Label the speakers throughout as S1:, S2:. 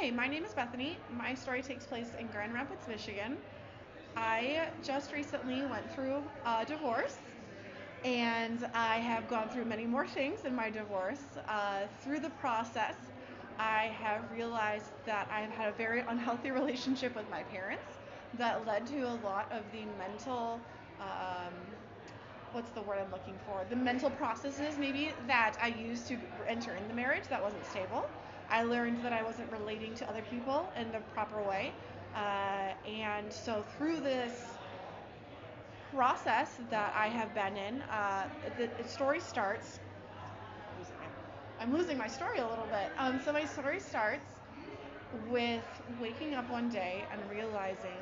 S1: Hi, my name is Bethany. My story takes place in Grand Rapids, Michigan. I just recently went through a divorce, and I have gone through many more things in my divorce. Through the process, I have realized that I have had a very unhealthy relationship with my parents that led to a lot of the mental, um, what's the word I'm looking for? The mental processes maybe that I used to enter in the marriage that wasn't stable. I learned that I wasn't relating to other people in the proper way. And so through this process that I have been in, the story starts. I'm losing my story a little bit. So my story starts with waking up one day and realizing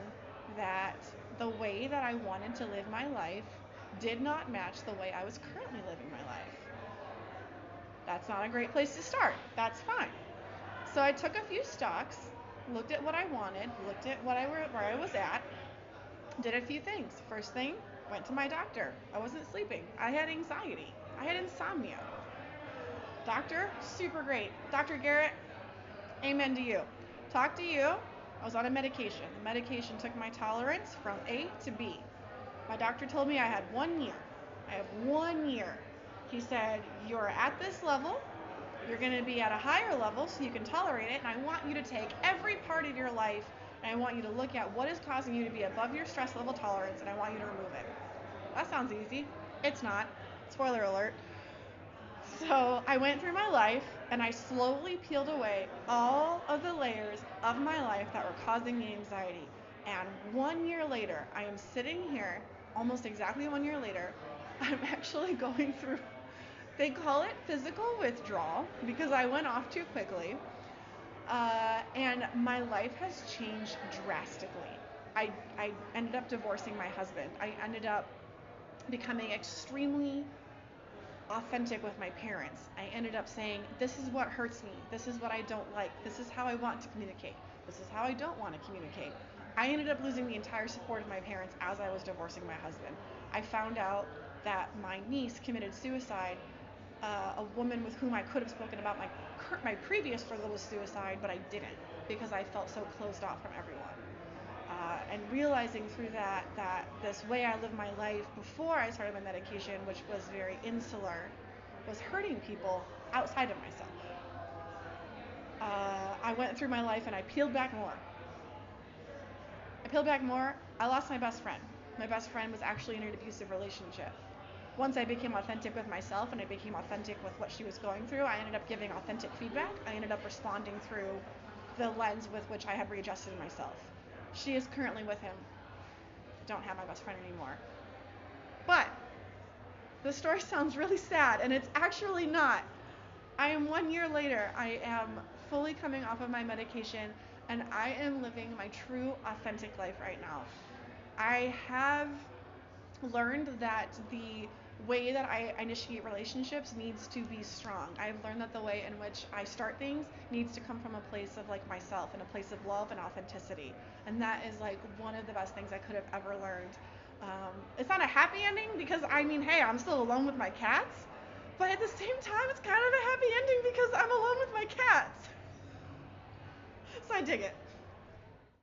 S1: that the way that I wanted to live my life did not match the way I was currently living my life. That's not a great place to start. That's fine. So I took a few stocks, looked at what I wanted, looked at where I was at, did a few things. First thing, went to my doctor. I wasn't sleeping. I had anxiety. I had insomnia. Doctor, super great. Dr. Garrett, amen to you. Talk to you. I was on a medication. The medication took my tolerance from A to B. My doctor told me I had 1 year. I have 1 year. He said, you're at this level. You're going to be at a higher level so you can tolerate it. And I want you to take every part of your life and I want you to look at what is causing you to be above your stress level tolerance and I want you to remove it. That sounds easy. It's not. Spoiler alert. So I went through my life and I slowly peeled away all of the layers of my life that were causing me anxiety. And 1 year later, I am sitting here, almost exactly 1 year later, I'm actually going through, they call it physical withdrawal because I went off too quickly. And my life has changed drastically. I ended up divorcing my husband. I ended up becoming extremely authentic with my parents. I ended up saying, this is what hurts me. This is what I don't like. This is how I want to communicate. This is how I don't want to communicate. I ended up losing the entire support of my parents as I was divorcing my husband. I found out that my niece committed suicide, a woman with whom I could have spoken about my previous struggle with suicide, but I didn't because I felt so closed off from everyone. And realizing through that this way I lived my life before I started my medication, which was very insular, was hurting people outside of myself. I went through my life and I peeled back more. I lost my best friend. My best friend was actually in an abusive relationship. Once I became authentic with myself and I became authentic with what she was going through, I ended up giving authentic feedback. I ended up responding through the lens with which I had readjusted myself. She is currently with him. Don't have my best friend anymore. But the story sounds really sad, and it's actually not. I am 1 year later. I am fully coming off of my medication, and I am living my true, authentic life right now. I have learned that the way that I initiate relationships needs to be strong. I've learned that the way in which I start things needs to come from a place of like myself and a place of love and authenticity. And that is like one of the best things I could have ever learned. It's not a happy ending because I mean, hey, I'm still alone with my cats. But at the same time, it's kind of a happy ending because I'm alone with my cats. So I dig it.